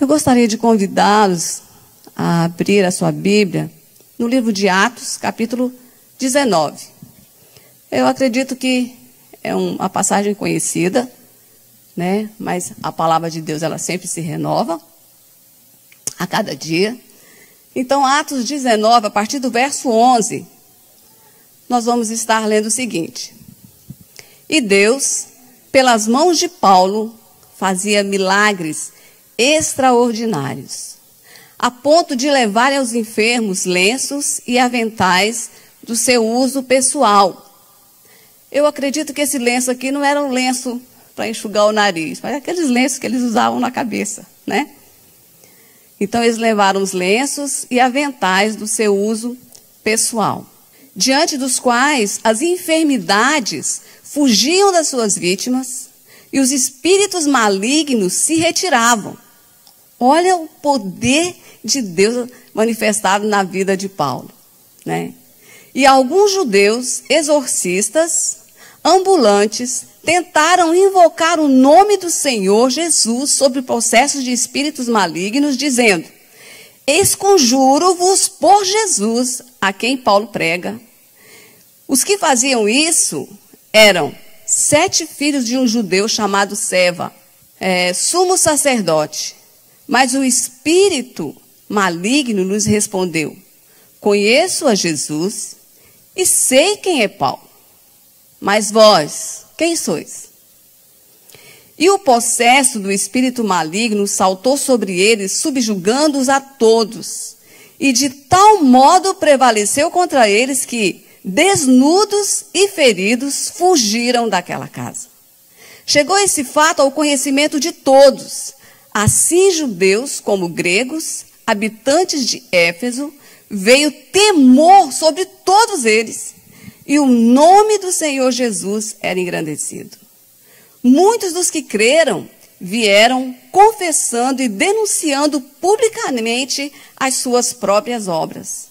gostaria de convidá-los a abrir a sua Bíblia no livro de Atos, capítulo 19. Eu acredito que é uma passagem conhecida, né? Mas a palavra de Deus, ela sempre se renova a cada dia. Então, Atos 19, a partir do verso 11, nós vamos estar lendo o seguinte: E Deus, pelas mãos de Paulo, fazia milagres extraordinários, a ponto de levar aos enfermos lenços e aventais do seu uso pessoal. Eu acredito que esse lenço aqui não era um lenço para enxugar o nariz, mas aqueles lenços que eles usavam na cabeça, né? Então, eles levaram os lenços e aventais do seu uso pessoal, diante dos quais as enfermidades fugiam das suas vítimas e os espíritos malignos se retiravam. Olha o poder de Deus manifestado na vida de Paulo, né? E alguns judeus exorcistas, ambulantes, tentaram invocar o nome do Senhor Jesus sobre processos de espíritos malignos, dizendo: Esconjuro-vos por Jesus, a quem Paulo prega. Os que faziam isso eram 7 filhos de um judeu chamado Seva, sumo sacerdote. Mas o espírito maligno lhes respondeu: Conheço a Jesus e sei quem é Paulo. Mas vós, quem sois? E o possesso do espírito maligno saltou sobre eles, subjugando-os a todos. E de tal modo prevaleceu contra eles que, desnudos e feridos, fugiram daquela casa. Chegou esse fato ao conhecimento de todos, assim judeus como gregos, habitantes de Éfeso, veio temor sobre todos eles, e o nome do Senhor Jesus era engrandecido. Muitos dos que creram vieram confessando e denunciando publicamente as suas próprias obras.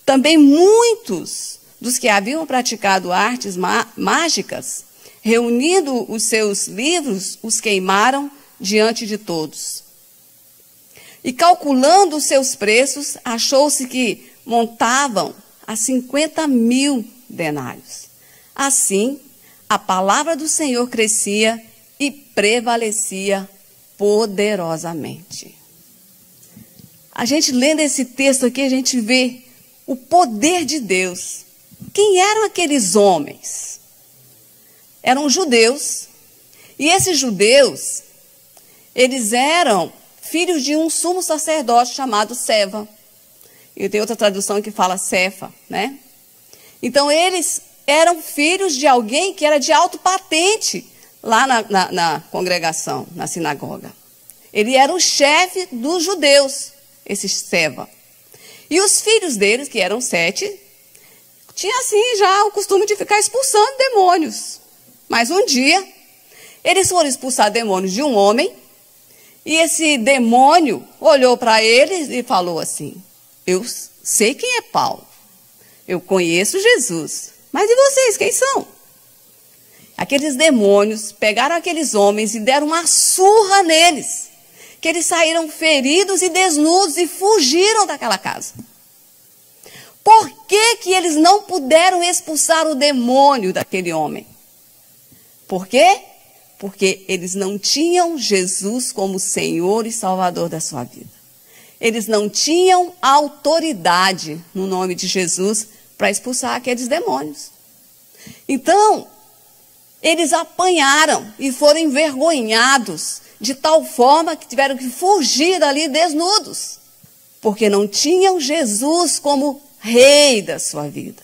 Também muitos dos que haviam praticado artes mágicas, reunindo os seus livros, os queimaram diante de todos. E calculando os seus preços, achou-se que montavam a 50.000 denários. Assim, a palavra do Senhor crescia e prevalecia poderosamente. A gente lendo esse texto aqui, a gente vê o poder de Deus. Quem eram aqueles homens? Eram judeus. E esses judeus, eles eram filhos de um sumo sacerdote chamado Seva. E tem outra tradução que fala Cefa, né? Então, eles eram filhos de alguém que era de alto patente lá na congregação, na sinagoga. Ele era o chefe dos judeus, esse Seva. E os filhos deles, que eram 7, tinham assim já o costume de ficar expulsando demônios. Mas um dia, eles foram expulsar demônios de um homem, e esse demônio olhou para eles e falou assim: Eu sei quem é Paulo, eu conheço Jesus, mas e vocês, quem são? Aqueles demônios pegaram aqueles homens e deram uma surra neles, que eles saíram feridos e desnudos e fugiram daquela casa. Por que que eles não puderam expulsar o demônio daquele homem? Por quê? Porque eles não tinham Jesus como Senhor e Salvador da sua vida. Eles não tinham autoridade no nome de Jesus para expulsar aqueles demônios. Então, eles apanharam e foram envergonhados de tal forma que tiveram que fugir dali desnudos, porque não tinham Jesus como Rei da sua vida.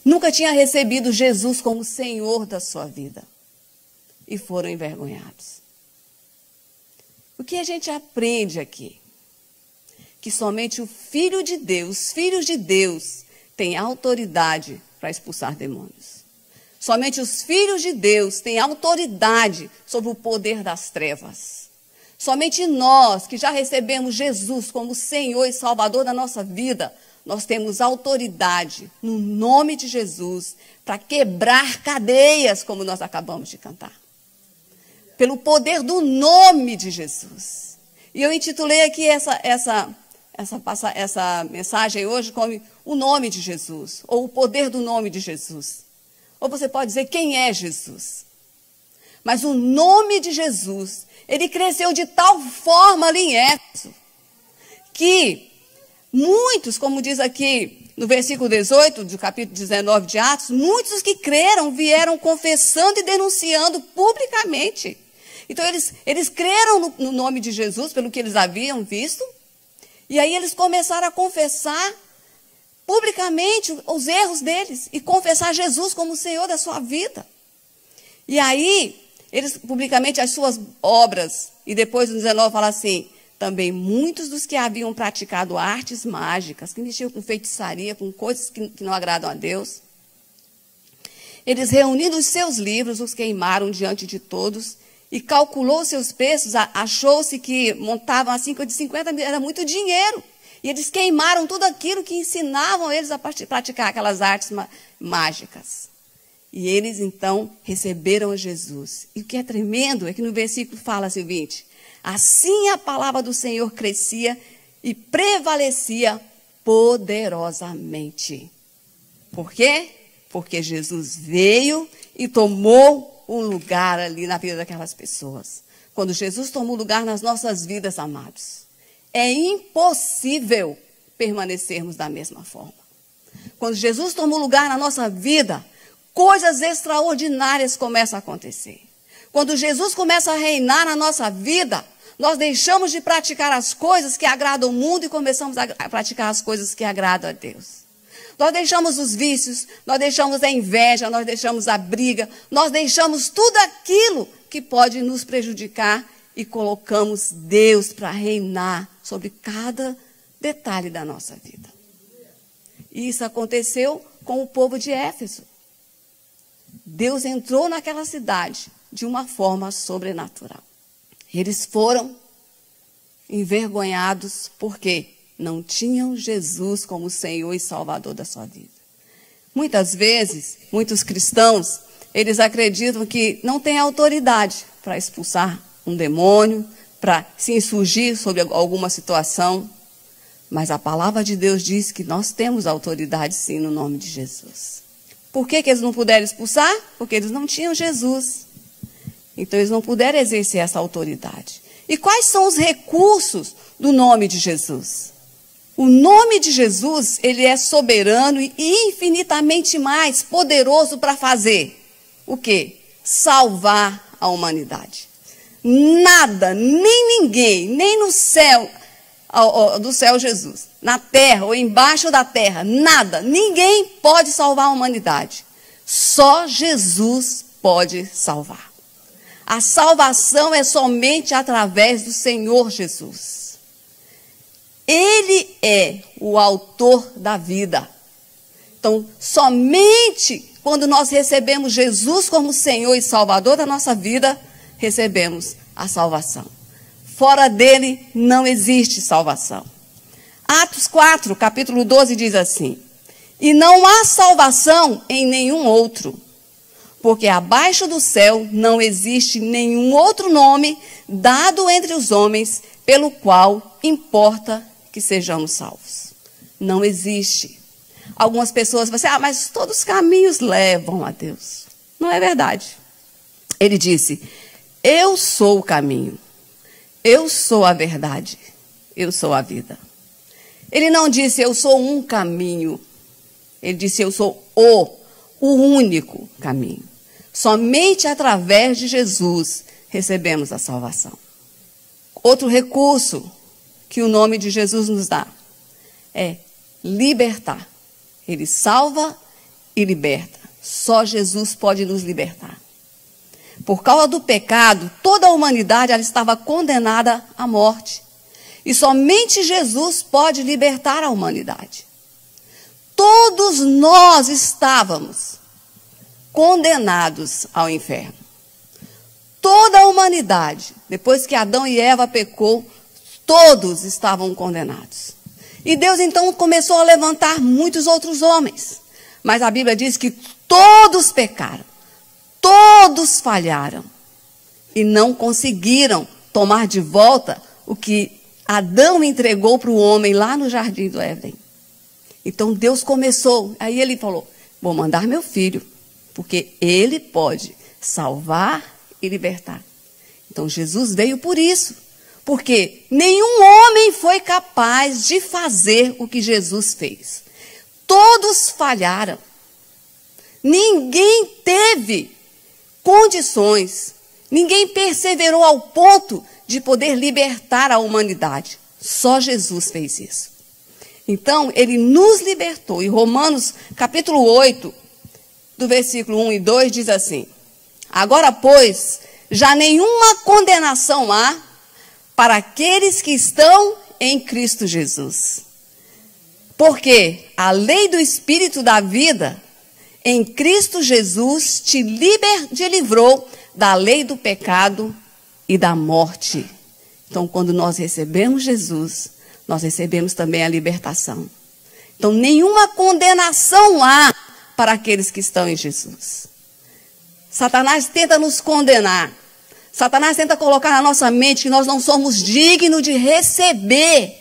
Nunca tinha recebido Jesus como Senhor da sua vida. E foram envergonhados. O que a gente aprende aqui? Que somente o Filho de Deus, filhos de Deus, têm autoridade para expulsar demônios. Somente os filhos de Deus têm autoridade sobre o poder das trevas. Somente nós, que já recebemos Jesus como Senhor e Salvador da nossa vida, nós temos autoridade, no nome de Jesus, para quebrar cadeias, como nós acabamos de cantar. Pelo poder do nome de Jesus. E eu intitulei aqui essa mensagem hoje como o nome de Jesus, ou o poder do nome de Jesus. Ou você pode dizer quem é Jesus. Mas o nome de Jesus, ele cresceu de tal forma ali em Éfeso, que muitos, como diz aqui no versículo 18 do capítulo 19 de Atos, muitos que creram vieram confessando e denunciando publicamente. Então eles creram no nome de Jesus, pelo que eles haviam visto, e aí eles começaram a confessar publicamente os erros deles e confessar Jesus como o Senhor da sua vida. E aí, eles publicamente as suas obras, e depois no 19 fala assim, também muitos dos que haviam praticado artes mágicas, que mexiam com feitiçaria, com coisas que não agradam a Deus, eles reunindo os seus livros, os queimaram diante de todos, e calculou seus preços, achou-se que montavam assim, de 50 mil, era muito dinheiro. E eles queimaram tudo aquilo que ensinavam eles a praticar aquelas artes mágicas. E eles, então, receberam a Jesus. E o que é tremendo é que no versículo fala assim, 20. Assim a palavra do Senhor crescia e prevalecia poderosamente. Por quê? Porque Jesus veio e tomou um lugar ali na vida daquelas pessoas. Quando Jesus tomou lugar nas nossas vidas, amados, é impossível permanecermos da mesma forma. Quando Jesus tomou lugar na nossa vida, coisas extraordinárias começam a acontecer. Quando Jesus começa a reinar na nossa vida, nós deixamos de praticar as coisas que agradam o mundo e começamos a praticar as coisas que agradam a Deus. Nós deixamos os vícios, nós deixamos a inveja, nós deixamos a briga, nós deixamos tudo aquilo que pode nos prejudicar e colocamos Deus para reinar sobre cada detalhe da nossa vida. E isso aconteceu com o povo de Éfeso. Deus entrou naquela cidade de uma forma sobrenatural. Eles foram envergonhados porque não tinham Jesus como Senhor e Salvador da sua vida. Muitas vezes, muitos cristãos, eles acreditam que não têm autoridade para expulsar um demônio, para se insurgir sobre alguma situação. Mas a palavra de Deus diz que nós temos autoridade sim no nome de Jesus. Por que eles não puderam expulsar? Porque eles não tinham Jesus. Então eles não puderam exercer essa autoridade. E quais são os recursos do nome de Jesus? O nome de Jesus, ele é soberano e infinitamente mais poderoso para fazer o quê? Salvar a humanidade. Nada, nem ninguém, nem no céu, do céu Jesus, na terra ou embaixo da terra, nada, ninguém pode salvar a humanidade. Só Jesus pode salvar. A salvação é somente através do Senhor Jesus. Ele é o autor da vida. Então, somente quando nós recebemos Jesus como Senhor e Salvador da nossa vida, recebemos a salvação. Fora dele não existe salvação. Atos 4, capítulo 12 diz assim: e não há salvação em nenhum outro, porque abaixo do céu não existe nenhum outro nome dado entre os homens pelo qual importa que sejamos salvos. Não existe. Algumas pessoas vão dizer, mas todos os caminhos levam a Deus. Não é verdade. Ele disse, eu sou o caminho, eu sou a verdade, eu sou a vida. Ele não disse, eu sou um caminho. Ele disse, eu sou o único caminho. Somente através de Jesus recebemos a salvação. Outro recurso que o nome de Jesus nos dá é libertar. Ele salva e liberta. Só Jesus pode nos libertar. Por causa do pecado, toda a humanidade ela estava condenada à morte. E somente Jesus pode libertar a humanidade. Todos nós estávamos condenados ao inferno. Toda a humanidade, depois que Adão e Eva pecou, todos estavam condenados. E Deus então começou a levantar muitos outros homens. Mas a Bíblia diz que todos pecaram, todos falharam e não conseguiram tomar de volta o que Adão entregou para o homem lá no jardim do Éden. Então Deus começou, aí ele falou, vou mandar meu filho, porque ele pode salvar e libertar. Então Jesus veio por isso, porque nenhum homem foi capaz de fazer o que Jesus fez. Todos falharam. Ninguém teve condições, ninguém perseverou ao ponto de poder libertar a humanidade. Só Jesus fez isso. Então, ele nos libertou. E Romanos, capítulo 8, do versículo 1 e 2, diz assim: agora, pois, já nenhuma condenação há para aqueles que estão em Cristo Jesus. Porque a lei do Espírito da vida em Cristo Jesus te livrou da lei do pecado e da morte. Então, quando nós recebemos Jesus, nós recebemos também a libertação. Então, nenhuma condenação há para aqueles que estão em Jesus. Satanás tenta nos condenar. Satanás tenta colocar na nossa mente que nós não somos dignos de receber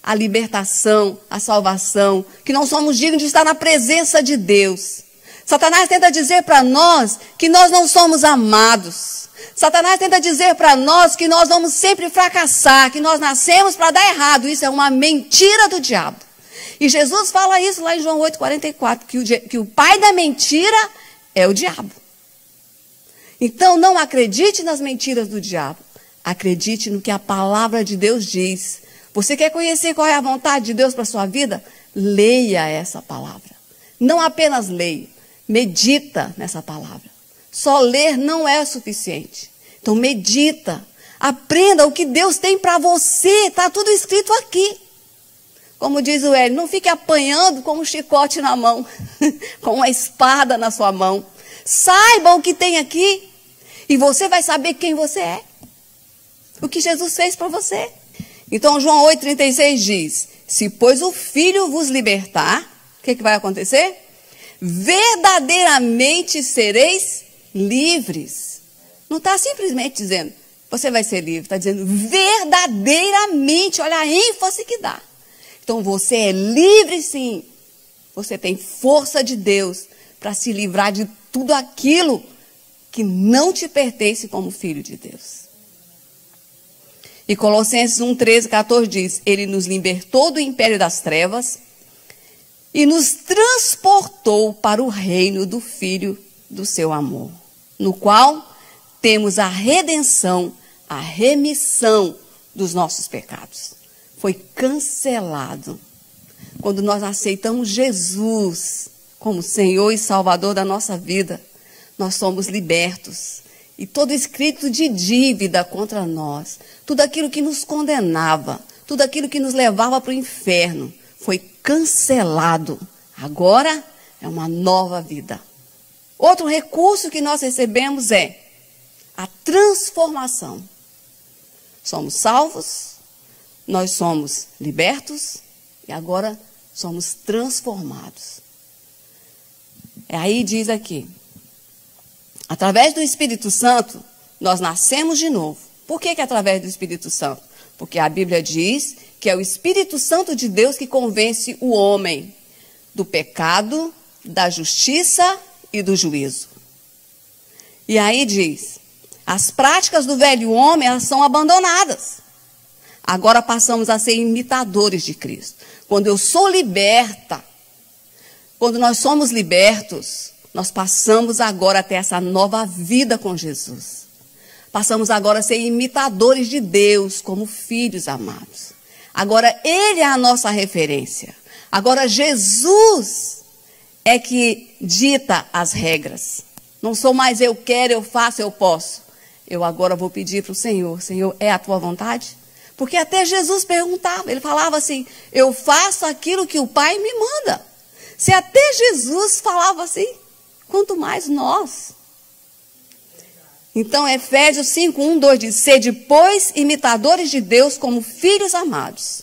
a libertação, a salvação, que não somos dignos de estar na presença de Deus. Satanás tenta dizer para nós que nós não somos amados. Satanás tenta dizer para nós que nós vamos sempre fracassar, que nós nascemos para dar errado. Isso é uma mentira do diabo. E Jesus fala isso lá em João 8,44, que o pai da mentira é o diabo. Então não acredite nas mentiras do diabo. Acredite no que a palavra de Deus diz. Você quer conhecer qual é a vontade de Deus para a sua vida? Leia essa palavra. Não apenas leia, medita nessa palavra. Só ler não é suficiente. Então medita, aprenda o que Deus tem para você. Está tudo escrito aqui. Como diz o Hélio, não fique apanhando com um chicote na mão, com uma espada na sua mão. Saiba o que tem aqui e você vai saber quem você é. O que Jesus fez para você. Então João 8,36 diz, se pois o Filho vos libertar, o que vai acontecer? Verdadeiramente sereis livres. Não está simplesmente dizendo, você vai ser livre. Está dizendo verdadeiramente, olha a ênfase que dá. Então você é livre sim. Você tem força de Deus para se livrar de tudo aquilo que não te pertence como filho de Deus. E Colossenses 1,13-14 diz, ele nos libertou do império das trevas e nos transportou para o reino do Filho do seu amor, no qual temos a redenção, a remissão dos nossos pecados. Foi cancelado. Quando nós aceitamos Jesus como Senhor e Salvador da nossa vida, nós somos libertos. E todo escrito de dívida contra nós, tudo aquilo que nos condenava, tudo aquilo que nos levava para o inferno, foi cancelado. Agora é uma nova vida. Outro recurso que nós recebemos é a transformação. Somos salvos, nós somos libertos e agora somos transformados. Aí diz aqui, através do Espírito Santo, nós nascemos de novo. Por que através do Espírito Santo? Porque a Bíblia diz que é o Espírito Santo de Deus que convence o homem do pecado, da justiça e do juízo. E aí diz, as práticas do velho homem, elas são abandonadas. Agora passamos a ser imitadores de Cristo. Quando eu sou liberta, quando nós somos libertos, nós passamos agora a ter essa nova vida com Jesus. Passamos agora a ser imitadores de Deus, como filhos amados. Agora Ele é a nossa referência. Agora Jesus é que dita as regras. Não sou mais eu quero, eu faço, eu posso. Eu agora vou pedir para o Senhor, Senhor, é a tua vontade? Porque até Jesus perguntava, ele falava assim, eu faço aquilo que o Pai me manda. Se até Jesus falava assim, quanto mais nós. Então, Efésios 5:1-2 diz, sede, pois, imitadores de Deus como filhos amados.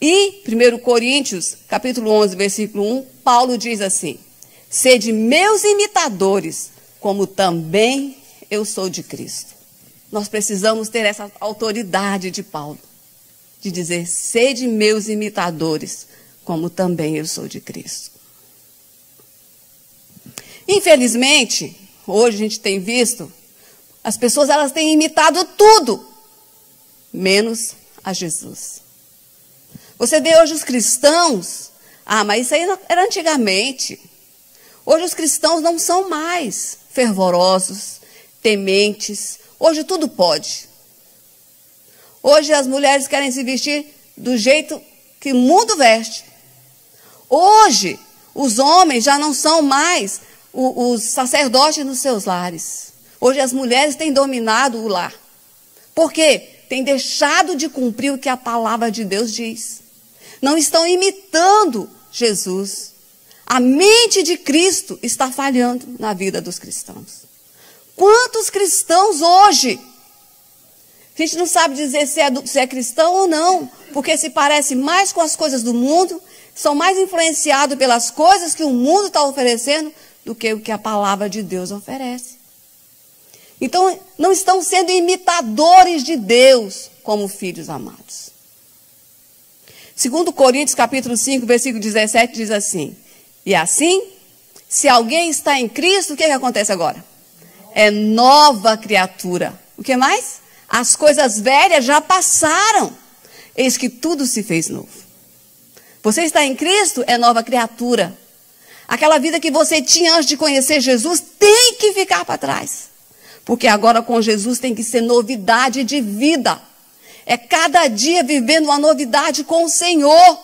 E 1 Coríntios, capítulo 11, versículo 1, Paulo diz assim, sede meus imitadores, como também eu sou de Cristo. Nós precisamos ter essa autoridade de Paulo. de dizer: sede meus imitadores, como também eu sou de Cristo. Infelizmente, hoje a gente tem visto, as pessoas elas têm imitado tudo, menos a Jesus. Você vê hoje os cristãos, mas isso aí era antigamente. Hoje os cristãos não são mais fervorosos, tementes. Hoje tudo pode. Hoje as mulheres querem se vestir do jeito que o mundo veste. Hoje os homens já não são mais os sacerdotes nos seus lares. Hoje as mulheres têm dominado o lar. Por quê? Têm deixado de cumprir o que a palavra de Deus diz. Não estão imitando Jesus. A mente de Cristo está falhando na vida dos cristãos. Quantos cristãos hoje? A gente não sabe dizer se é cristão ou não, porque se parece mais com as coisas do mundo, são mais influenciados pelas coisas que o mundo está oferecendo do que o que a palavra de Deus oferece. Então, não estão sendo imitadores de Deus como filhos amados. 2 Coríntios capítulo 5, versículo 17 diz assim: e assim, se alguém está em Cristo, o que acontece agora? É nova criatura. O que mais? As coisas velhas já passaram, eis que tudo se fez novo. Você está em Cristo, é nova criatura. Aquela vida que você tinha antes de conhecer Jesus tem que ficar para trás. Porque agora com Jesus tem que ser novidade de vida. É cada dia vivendo uma novidade com o Senhor.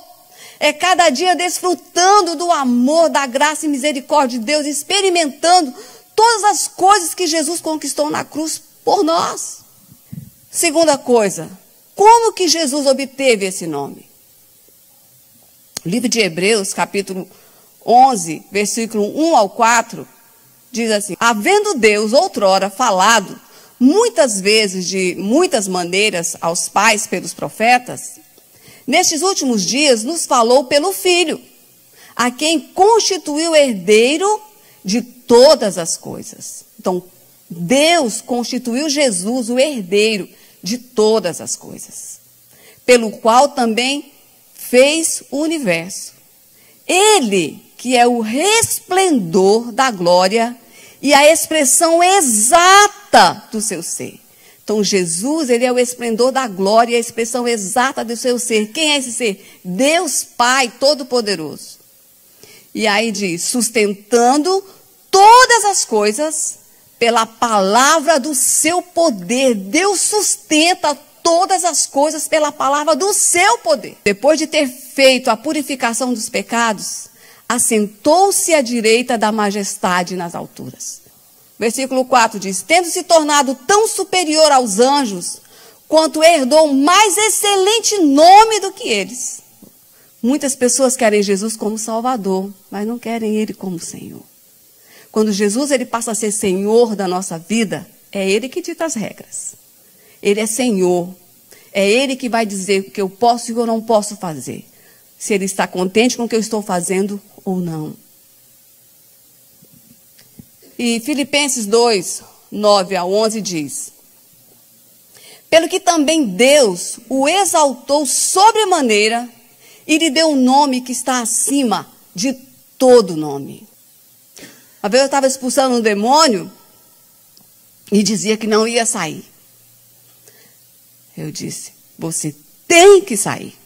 É cada dia desfrutando do amor, da graça e misericórdia de Deus, experimentando todas as coisas que Jesus conquistou na cruz por nós. Segunda coisa, como que Jesus obteve esse nome? O livro de Hebreus, capítulo 11, versículo 1 ao 4, diz assim: havendo Deus outrora falado muitas vezes, de muitas maneiras, aos pais pelos profetas, nestes últimos dias nos falou pelo Filho, a quem constituiu herdeiro de todas as coisas. Então, Deus constituiu Jesus o herdeiro de todas as coisas, pelo qual também fez o universo. Ele, que é o resplendor da glória e a expressão exata do seu ser. Então, Jesus, ele é o esplendor da glória e a expressão exata do seu ser. Quem é esse ser? Deus Pai Todo-Poderoso. E aí diz: sustentando todas as coisas pela palavra do seu poder. Deus sustenta todas as coisas pela palavra do seu poder. Depois de ter feito a purificação dos pecados, assentou-se à direita da majestade nas alturas. Versículo 4 diz: tendo se tornado tão superior aos anjos, quanto herdou mais excelente nome do que eles. Muitas pessoas querem Jesus como Salvador, mas não querem Ele como Senhor. Quando Jesus ele passa a ser Senhor da nossa vida, é Ele que dita as regras. Ele é Senhor. É Ele que vai dizer o que eu posso e o que eu não posso fazer. Se Ele está contente com o que eu estou fazendo ou não. E Filipenses 2, 9 a 11 diz: pelo que também Deus o exaltou sobremaneira e lhe deu um nome que está acima de todo nome. Uma vez eu estava expulsando um demônio e dizia que não ia sair. Eu disse: você tem que sair,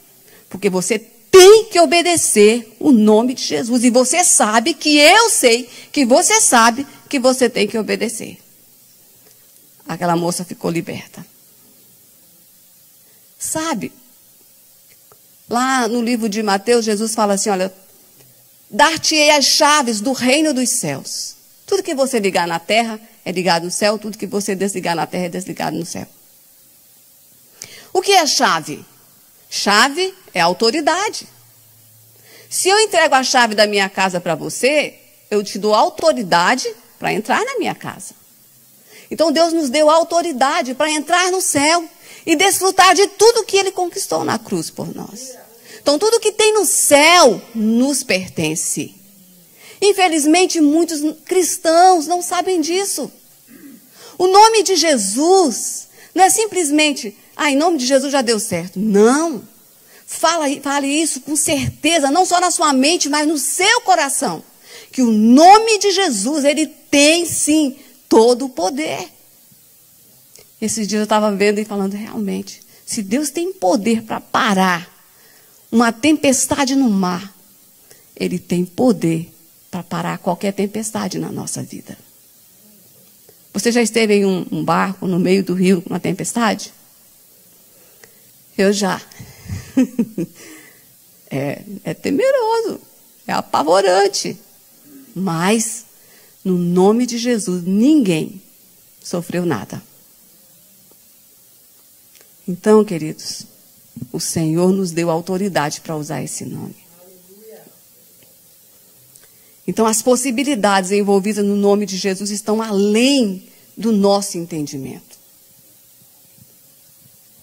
porque você tem que obedecer o nome de Jesus. E você sabe que eu sei que você sabe que você tem que obedecer. Aquela moça ficou liberta. Sabe, lá no livro de Mateus, Jesus fala assim: olha, dar-te-ei as chaves do reino dos céus. Tudo que você ligar na terra é ligado no céu, tudo que você desligar na terra é desligado no céu. O que é chave? Chave é autoridade. Se eu entrego a chave da minha casa para você, eu te dou autoridade para entrar na minha casa. Então Deus nos deu autoridade para entrar no céu e desfrutar de tudo que Ele conquistou na cruz por nós. Então tudo que tem no céu nos pertence. Infelizmente muitos cristãos não sabem disso. O nome de Jesus não é simplesmente Ah, em nome de Jesus já deu certo. Não. Fale isso com certeza, não só na sua mente, mas no seu coração. Que o nome de Jesus, ele tem sim todo o poder. Esses dias eu estava vendo e falando, realmente, se Deus tem poder para parar uma tempestade no mar, ele tem poder para parar qualquer tempestade na nossa vida. Você já esteve em um barco no meio do rio, uma tempestade? Eu já. É temeroso, é apavorante. Mas, no nome de Jesus, ninguém sofreu nada. Então, queridos, o Senhor nos deu autoridade para usar esse nome. Então, as possibilidades envolvidas no nome de Jesus estão além do nosso entendimento.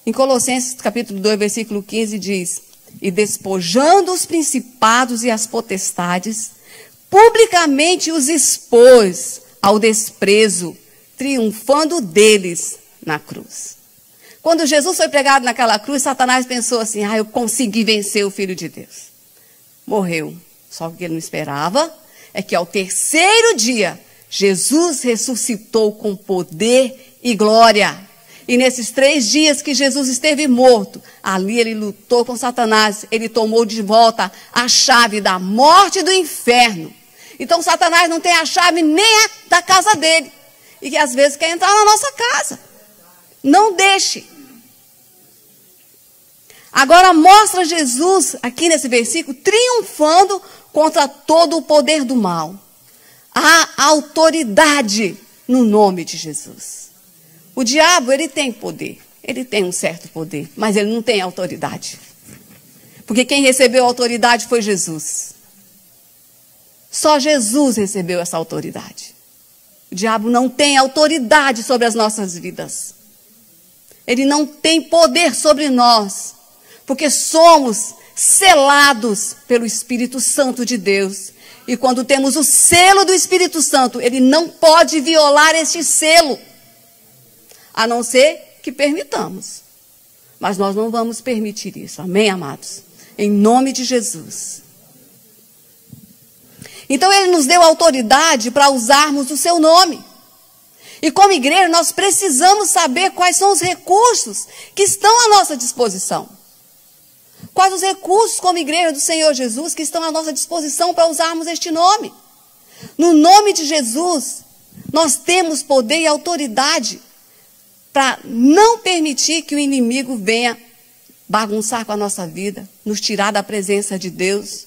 Em Colossenses, capítulo 2, versículo 15, diz: e despojando os principados e as potestades, publicamente os expôs ao desprezo, triunfando deles na cruz. Quando Jesus foi pregado naquela cruz, Satanás pensou assim, eu consegui vencer o Filho de Deus. Morreu. Só que ele não esperava é que ao terceiro dia, Jesus ressuscitou com poder e glória. E nesses 3 dias que Jesus esteve morto, ali ele lutou com Satanás, ele tomou de volta a chave da morte e do inferno. Então Satanás não tem a chave nem da casa dele. E que às vezes quer entrar na nossa casa. Não deixe. Agora mostra Jesus, aqui nesse versículo, triunfando contra todo o poder do mal. Há autoridade no nome de Jesus. O diabo, ele tem poder. Ele tem um certo poder, mas ele não tem autoridade. Porque quem recebeu a autoridade foi Jesus. Só Jesus recebeu essa autoridade. O diabo não tem autoridade sobre as nossas vidas. Ele não tem poder sobre nós. Porque somos selados pelo Espírito Santo de Deus. E quando temos o selo do Espírito Santo, ele não pode violar este selo. A não ser que permitamos. Mas nós não vamos permitir isso. Amém, amados? Em nome de Jesus. Então ele nos deu autoridade para usarmos o seu nome. E como igreja nós precisamos saber quais são os recursos que estão à nossa disposição. Quais os recursos como igreja do Senhor Jesus que estão à nossa disposição para usarmos este nome. No nome de Jesus, nós temos poder e autoridade para não permitir que o inimigo venha bagunçar com a nossa vida, nos tirar da presença de Deus.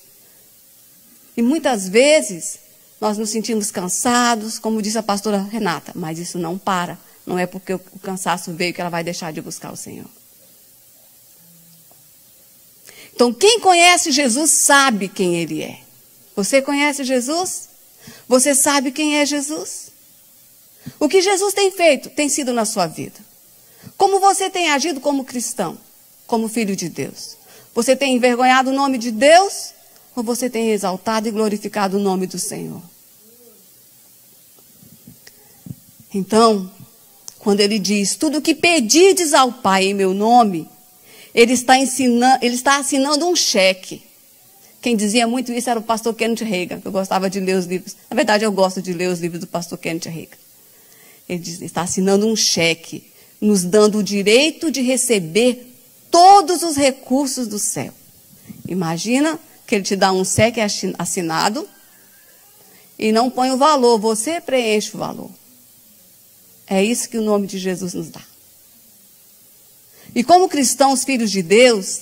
E muitas vezes nós nos sentimos cansados, como disse a pastora Renata, mas isso não para. Não é porque o cansaço veio que ela vai deixar de buscar o Senhor. Então, quem conhece Jesus sabe quem Ele é. Você conhece Jesus? Você sabe quem é Jesus? O que Jesus tem feito tem sido na sua vida. Como você tem agido como cristão, como filho de Deus? Você tem envergonhado o nome de Deus? Ou você tem exaltado e glorificado o nome do Senhor? Então, quando Ele diz, tudo o que pedirdes ao Pai em meu nome, Ele está assinando um cheque. Quem dizia muito isso era o pastor Kenneth Hagin, que eu gostava de ler os livros. Na verdade, eu gosto de ler os livros do pastor Kenneth Hagin. Ele diz, está assinando um cheque, nos dando o direito de receber todos os recursos do céu. Imagina que ele te dá um cheque assinado e não põe o valor, você preenche o valor. É isso que o nome de Jesus nos dá. E como cristãos, filhos de Deus,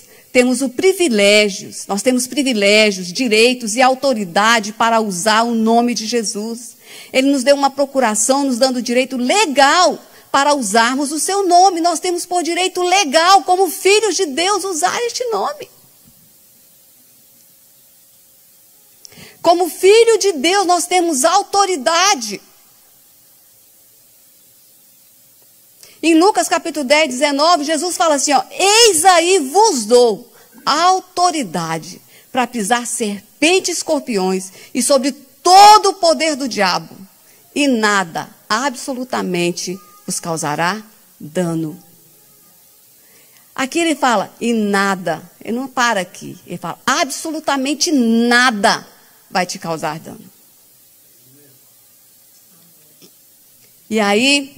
nós temos privilégios, direitos e autoridade para usar o nome de Jesus. Ele nos deu uma procuração, nos dando direito legal para usarmos o seu nome. Nós temos por direito legal, como filhos de Deus, usar este nome. Como filho de Deus, nós temos autoridade. Em Lucas capítulo 10, 19, Jesus fala assim, eis aí vos dou autoridade para pisar serpentes e escorpiões e sobre todo o poder do diabo. E nada, absolutamente, vos causará dano. Aqui ele fala, e nada. Ele não para aqui. Ele fala, absolutamente nada vai te causar dano. E aí,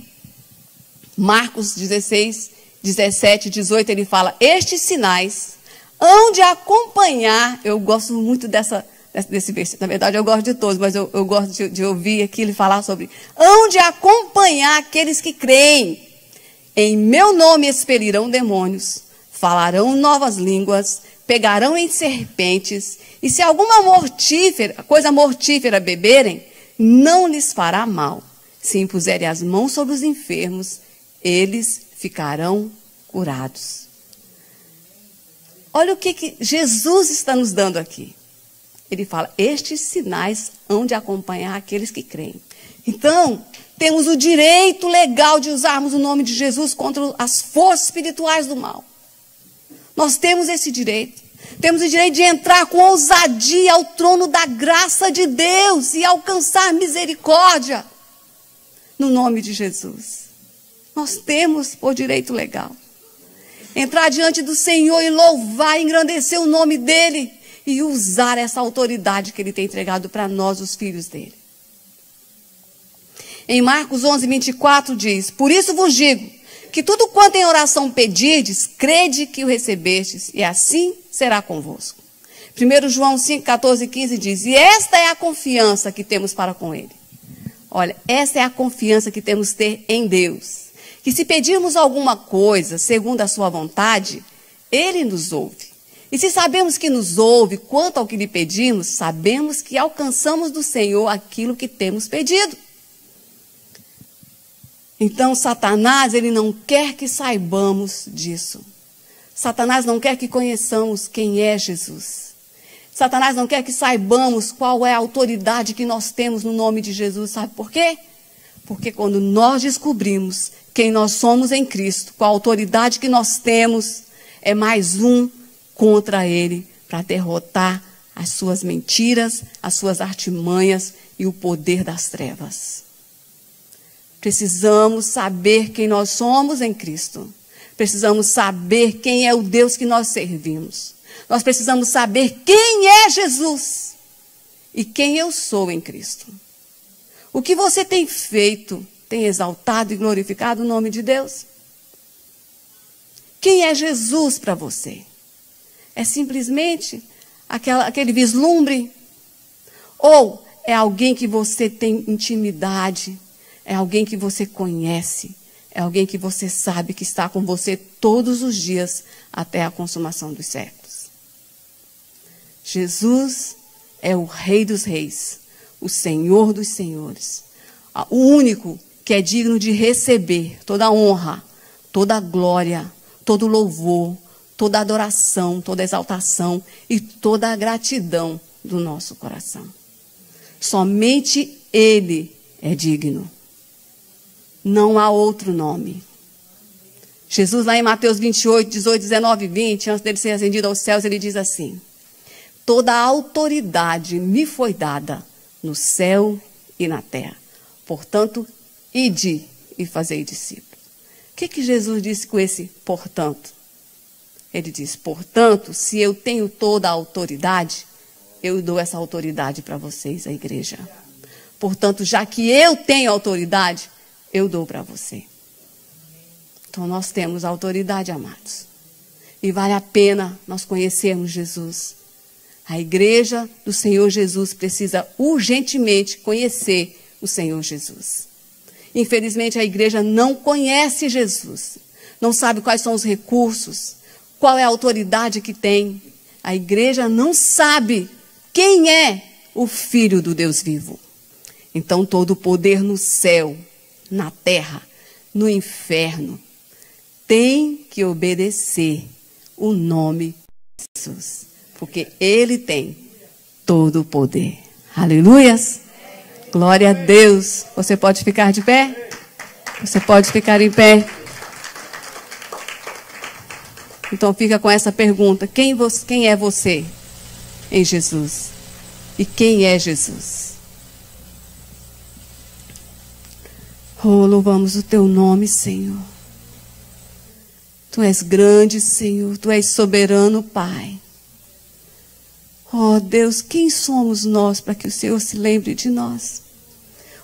Marcos 16, 17, 18, ele fala, estes sinais hão de acompanhar, eu gosto muito desse versículo, na verdade eu gosto de todos, mas eu gosto de ouvir aqui ele falar sobre, hão de acompanhar aqueles que creem. Em meu nome expelirão demônios, falarão novas línguas, pegarão em serpentes, e se alguma coisa mortífera beberem, não lhes fará mal. Se impuserem as mãos sobre os enfermos, eles ficarão curados. Olha o que Jesus está nos dando aqui. Ele fala, estes sinais hão de acompanhar aqueles que creem. Então, temos o direito legal de usarmos o nome de Jesus contra as forças espirituais do mal. Nós temos esse direito. Temos o direito de entrar com ousadia ao trono da graça de Deus e alcançar misericórdia no nome de Jesus. Nós temos por direito legal. Entrar diante do Senhor e louvar, engrandecer o nome dEle e usar essa autoridade que Ele tem entregado para nós, os filhos dEle. Em Marcos 11, 24 diz, por isso vos digo, que tudo quanto em oração pedirdes, crede que o recebestes, e assim será convosco. 1 João 5, 14 e 15 diz, e esta é a confiança que temos para com Ele. Olha, essa é a confiança que temos ter em Deus. Que se pedirmos alguma coisa segundo a sua vontade, Ele nos ouve. E se sabemos que nos ouve quanto ao que lhe pedimos, sabemos que alcançamos do Senhor aquilo que temos pedido. Então, Satanás, ele não quer que saibamos disso. Satanás não quer que conheçamos quem é Jesus. Satanás não quer que saibamos qual é a autoridade que nós temos no nome de Jesus. Sabe por quê? Porque quando nós descobrimos quem nós somos em Cristo, qual a autoridade que nós temos, é mais um contra ele para derrotar as suas mentiras, as suas artimanhas e o poder das trevas. Precisamos saber quem nós somos em Cristo. Precisamos saber quem é o Deus que nós servimos. Nós precisamos saber quem é Jesus e quem eu sou em Cristo. O que você tem feito, tem exaltado e glorificado o nome de Deus? Quem é Jesus para você? É simplesmente aquele vislumbre? Ou é alguém que você tem intimidade? É alguém que você conhece? É alguém que você sabe que está com você todos os dias até a consumação dos séculos? Jesus é o Rei dos Reis, o Senhor dos Senhores, o único que é digno de receber toda a honra, toda a glória, todo o louvor, toda a adoração, toda a exaltação e toda a gratidão do nosso coração. Somente Ele é digno. Não há outro nome. Jesus, lá em Mateus 28, 18, 19 e 20, antes dele ser ascendido aos céus, ele diz assim, toda a autoridade me foi dada no céu e na terra. Portanto, ide e fazei discípulos. O que Jesus disse com esse portanto? Ele diz, portanto, se eu tenho toda a autoridade, eu dou essa autoridade para vocês, a igreja. Portanto, já que eu tenho autoridade, eu dou para você. Então, nós temos autoridade, amados. E vale a pena nós conhecermos Jesus. A igreja do Senhor Jesus precisa urgentemente conhecer o Senhor Jesus. Infelizmente, a igreja não conhece Jesus. Não sabe quais são os recursos, qual é a autoridade que tem. A igreja não sabe quem é o Filho do Deus vivo. Então, todo o poder no céu, na terra, no inferno, tem que obedecer o nome de Jesus, porque Ele tem todo o poder. Aleluias! Glória a Deus! Você pode ficar de pé? Você pode ficar em pé? Então fica com essa pergunta, quem é você em Jesus? E quem é Jesus? Oh, louvamos o teu nome, Senhor. Tu és grande, Senhor, Tu és soberano, Pai. Oh, Deus, quem somos nós para que o Senhor se lembre de nós?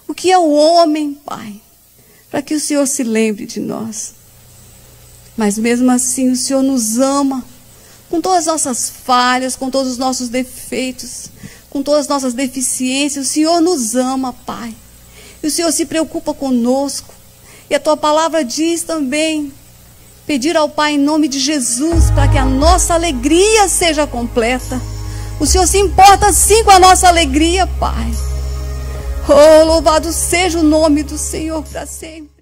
O que é o homem, Pai, para que o Senhor se lembre de nós? Mas mesmo assim o Senhor nos ama, com todas as nossas falhas, com todos os nossos defeitos, com todas as nossas deficiências. O Senhor nos ama, Pai. E o Senhor se preocupa conosco. E a Tua palavra diz também, pedir ao Pai em nome de Jesus, para que a nossa alegria seja completa. O Senhor se importa sim com a nossa alegria, Pai. Oh, louvado seja o nome do Senhor para sempre.